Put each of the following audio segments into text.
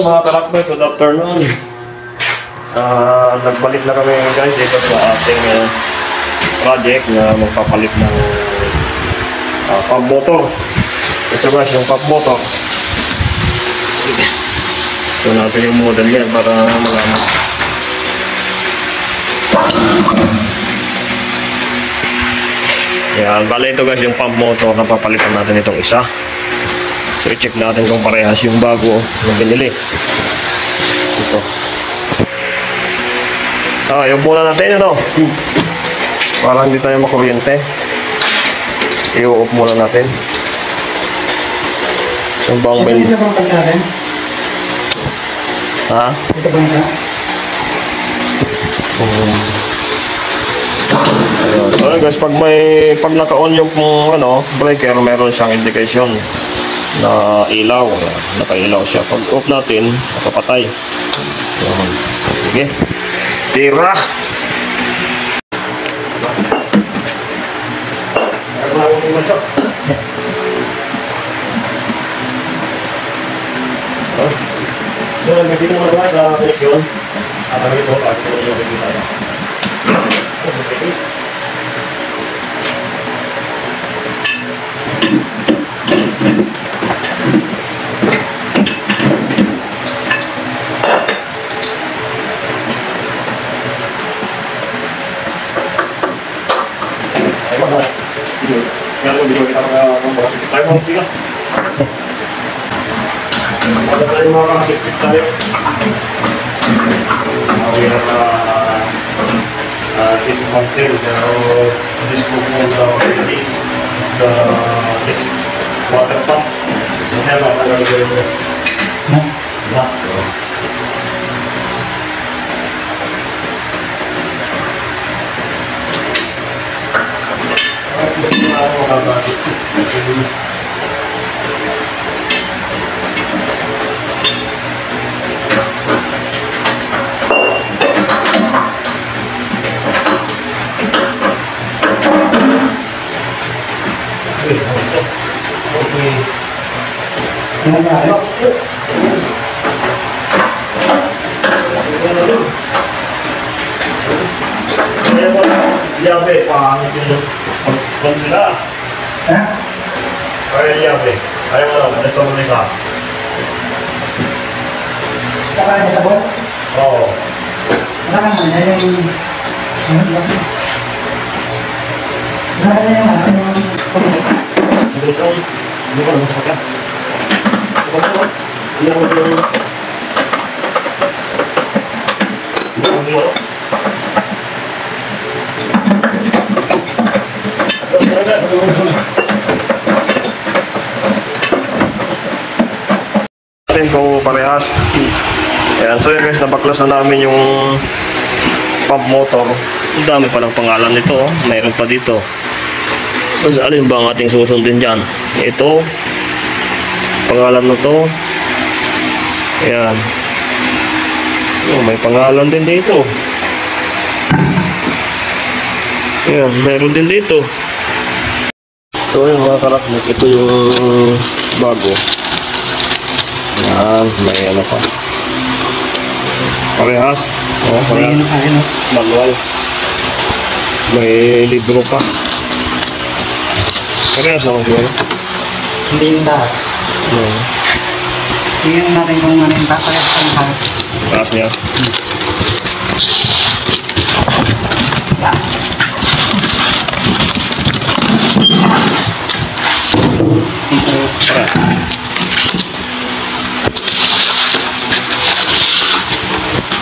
mga kalakbay, good afternoon. Nagbalik na kami guys dito sa ating project na magpapalit ng pump motor. Ito guys yung pump motor. Ito natin yung model niya para malaman. Yan, bali ito guys yung pump motor na papalitan natin itong isa. So i-check natin kung parehas yung bago na binili. Ito. Yung muna natin ito. Para hindi tayo makuryente. I-off muna natin. Yung bang bin... Ito isa pang pagkarin? Ha? Ito ba isa? So guys, pag naka-on yung breaker, meron siyang indication na ilaw. Naka-ilaw siya. Pag off natin, nakapatay. Sige. Tira! So, nagkakita naman naman sa koneksyon. At ang ito, at ito yung nakikita niya. Ay, mahal. Kaya kung dito kita mga sisip tayo, mga sisip Ada tayo mga sisip tayo. We are dismantle this movement of this water pump. Whenever I go to Liabe, pangit yung sila. Kaya liabe. Kaya mo lang, alas mo isa. Sa kanya sa bot? Oo. Nakakang na yung... Nakakang na yung ating yung... Hindi ko lang masakit. Hindi ko lang natin kung parehas. Ayan, so yun guys, nabaklas na namin yung pump motor. Ang dami pa ng pangalan nito, oh. Mayroon pa dito. Mas alin ba ang ating susundin dyan? Ito, pangalan na to. Ayan. Oh, may pangalan din dito. Ayan, mayroon din dito. So yun mga kalakmik, ito yung bago. Ayan, may ano pa. Parehas. Oh, parehas. Manual. May libro pa. Parehas naman siguro. Hindi yung taas. Tingnan natin kung ano yung taas. Taas niya.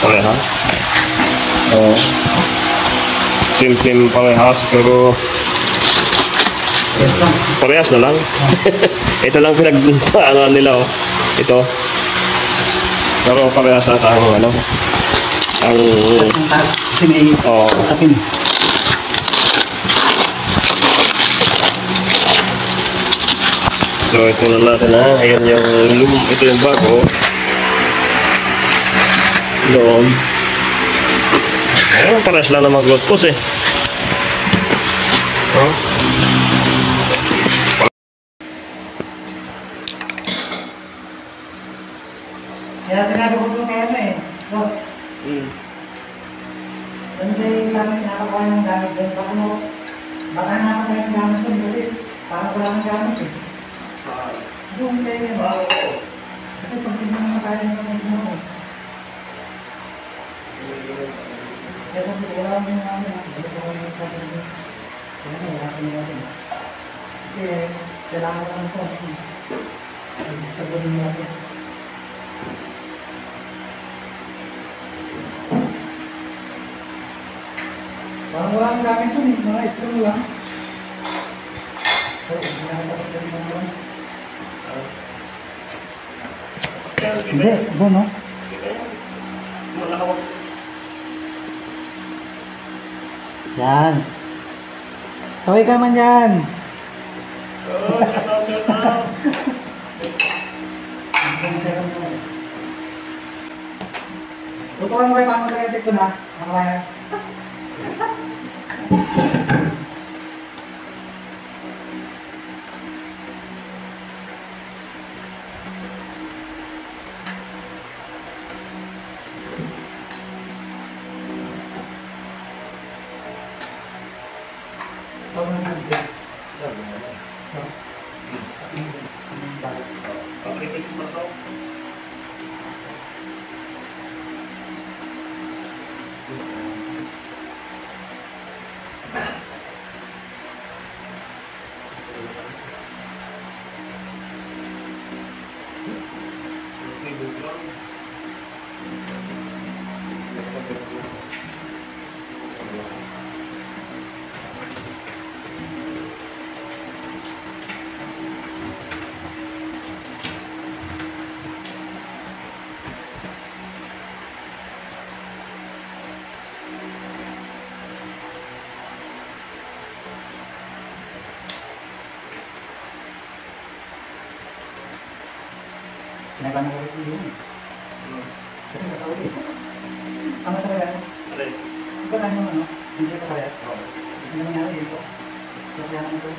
Parehas. Oh. Sim parehas pero parehas na lang. Ito lang pinagpuntaan nila, oh. Ito. Pero parehas na ang ang simi sa pin. So ito na natin, ha. Ayan yung ito yung bago. Doon. Ayun, parehas lang na mag-load post, eh. Oh. Kaya Hmm. Kasi sa amin nakakuha ng gamit doon. Baka nakakuha ng gamit doon kasi parang wala ng gamit eh. Doon kayo yun. Kasi pag hindi mo nakaya ng gamit mo eh. Kaya sabi ko, wala akong namin. Dito ko kayo yung gamit doon. Kaya nga, wala akong natin. Kasi kailangan ko ng phone. Nag-disturbo din natin. Parang wala akong gamit doon eh. Mga screw lang. Pero hindi na dapat ganun naman. Hindi, doon no? Yan. Taway ka naman yan. Tutukan mo kayo paano mag-edit ko na. Mamaya. Sinabi ko kasi yun. Kasi sa Saudi. Ano talaga? Ito lang yung ano, hindi ka parehas. Gusto naman nangyari dito. Kaya naman sa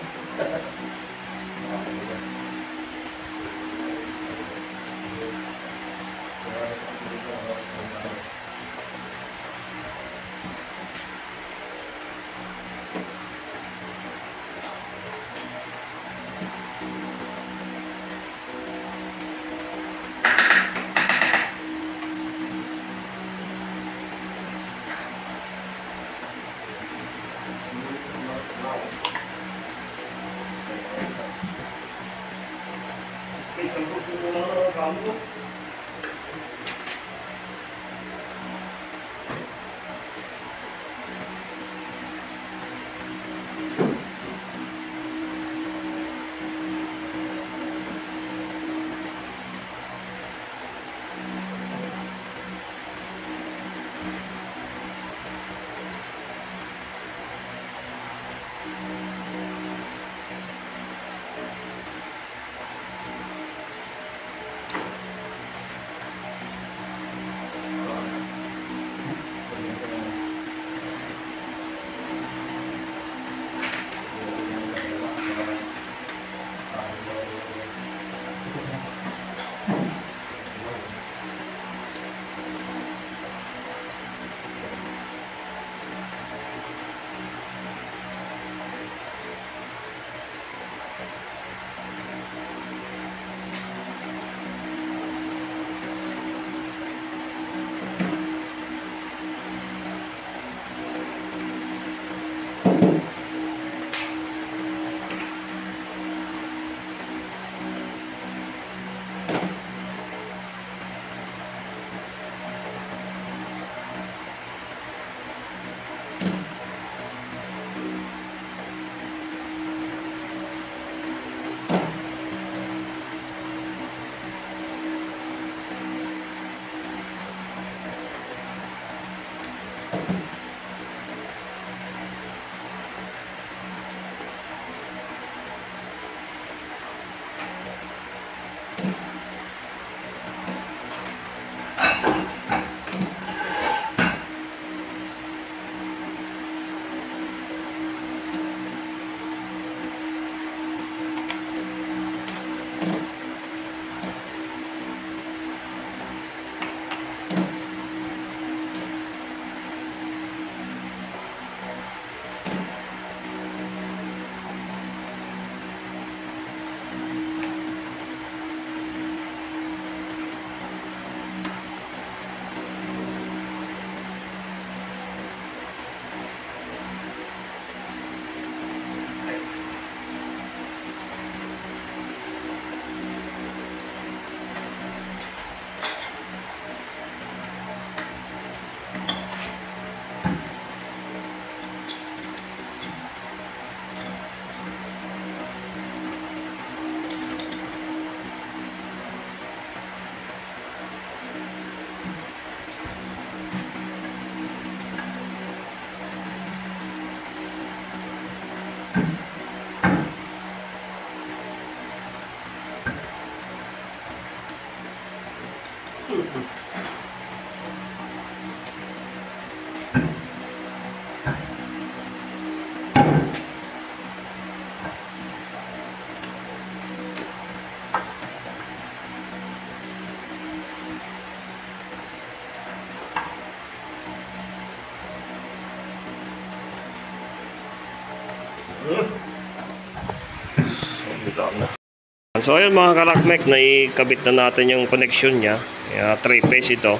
So ayun mga karakmek, naikabit na natin yung connection niya. 3 phase ito.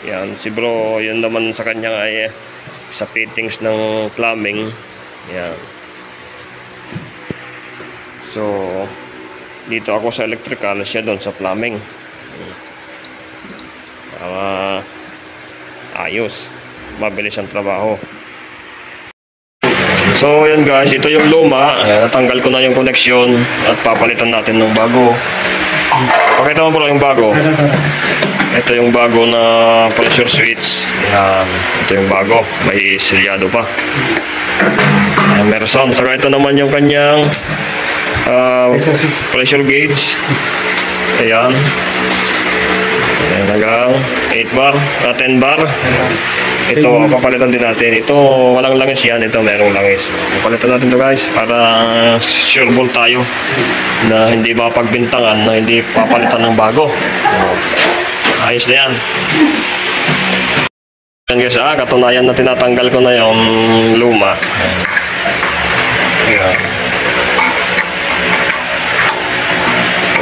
Yan, si bro, yun naman sa kanya ay sa fittings ng plumbing. Yan. So dito ako sa electrical, siya doon sa plumbing. Ayos, mabilis ang trabaho. So yan guys, ito yung luma. Natanggal ko na yung connection at papalitan natin ng bago. Pakita mo bro yung bago. Ito yung bago na pressure switch. Yan. Ito yung bago, may silyado pa. Meron sound. Saka ito naman yung kanyang pressure gauge. Ayan. Ayan, hanggang 8 bar, 10 bar. Ito, papalitan din natin. Ito, walang langis yan. Ito, merong langis. Papalitan natin ito guys, para sureball tayo na hindi mapagbintangan, na hindi papalitan ng bago. Ayos na yan. Yan guys, katunayan na tinatanggal ko na yung luma. Ayan.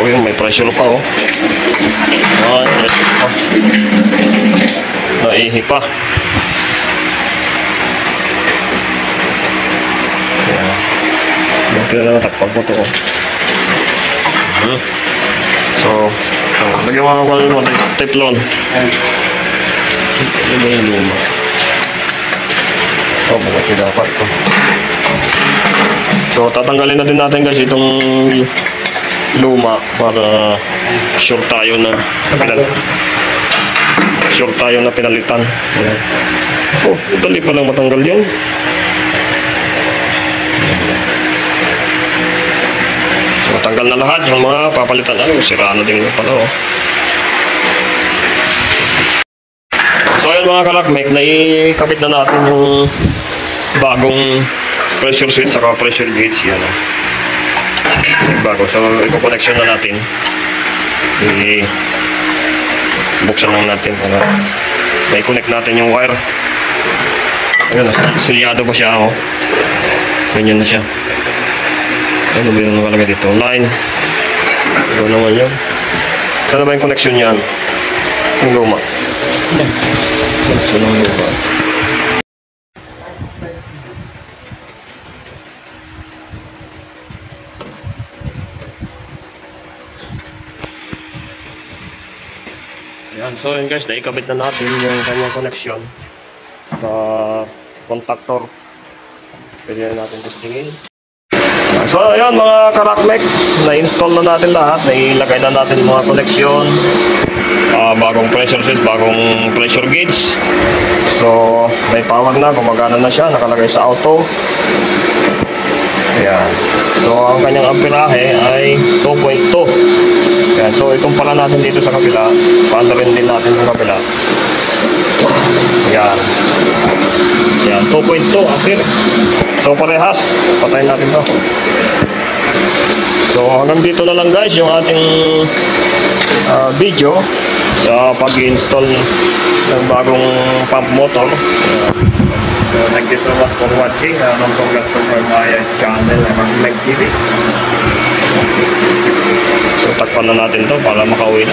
Oh, yun, may pressure pa oh. Naihi pa. Buti na natakpag po ito. So, lagyan mo ako ng teflon. Ito ba yung luma? Ito, bakit dapat ito. So, tatanggalin na din natin guys itong luma para sure tayo na pinalitan. Oh, dali pa lang matanggal yan. So, tanggal na lahat yung mga papalitan. Sira na din pala oh. So yun mga kalakmek, naikabit na natin yung bagong pressure switch saka pressure gauge. Yan oh. Bago. So i-connection na natin. Buksan lang natin para i-connect natin yung wire. Ayun, silyado pa siya oh. Ganyan na siya. Ano ba yung nakalagay dito? Line. Ano naman yun? Saan ba yung connection yan? Yung luma. Connection ng luma. Yan. So yun guys, naikabit na natin yung kanyang connection sa contactor. Pwede na natin testingin. So ayun mga karakmek, na-install na natin lahat, nailagay na natin yung mga connection, bagong pressure switch, bagong pressure gauge. So may power na, gumagana na siya, nakalagay sa auto. Ayan. So ang kanyang amperahe ay 2.2. Ayan. So itong pala natin dito sa kabila, paano rin din natin sa kabila. Ayan. Ayan, 2.2 ampere. So parehas, patayin natin to. So hanggang dito na lang guys yung ating video sa pag-install ng bagong pump motor. So thank you so much for watching. Don't forget to subscribe my channel, Karakmek TV. So takpan na natin to para makauwi na.